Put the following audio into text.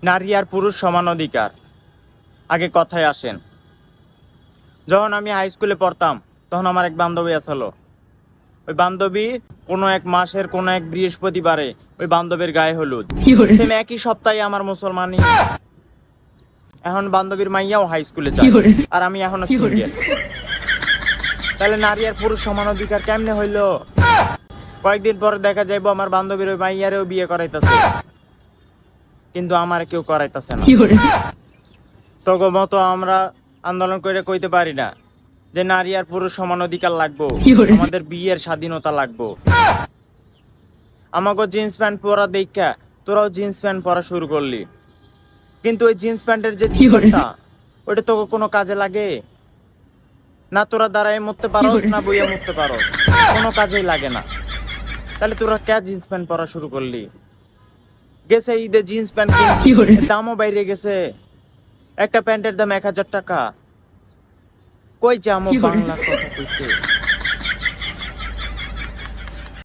নারী আর পুরুষ সমান অধিকার। আগে কথায় আসেন। যখন আমি হাই স্কুলে পড়তাম তখন আমার এক বান্ধবী আসলো। ওই বান্ধবী কোনো এক মাসের কোনো এক বৃহস্পতিবারে ওই বান্ধবীর গায়ে হলুদ। সেম একই সপ্তাহে আমার মুসলমানি। এখন বান্ধবীর মাইয়াও হাই স্কুলে যায় আর আমি এখনো সিঙ্গেল। তাহলে নারী আর পুরুষ সমান অধিকার কেমনে হইলো? কয়েকদিন পরে দেখা যাইবো আমার বান্ধবীর ওই মাইয়ারেও বিয়ে করাইতেছে, কিন্তু আমার কেউ করাইতেছে না। তগো মতো আমরা আন্দোলন করে কইতে পারি না যে নারী আর পুরুষ সমান অধিকার লাগবো, আমাদের বিয়ের স্বাধীনতা লাগবো। আমাকে জিন্স প্যান্ট পরা দেখা তোরাও জিন্স প্যান্ট পরা শুরু করলি, কিন্তু ওই জিন্স প্যান্টের যে চিকনটা ওটা তোকে কোনো কাজে লাগে না। তোরা দাঁড়ায় মরতে পারো না বইয়া মরতে পারো, কোনো কাজেই লাগে না। তাহলে তোরা কে জিন্স প্যান্ট পরা শুরু করলি? গেছে ঈদে জিন্স প্যান্ট কিনছি, দামও বাইরে গেছে। একটা প্যান্টের দাম 1000 টাকা। কই যামো বাংলা কথা কইতে।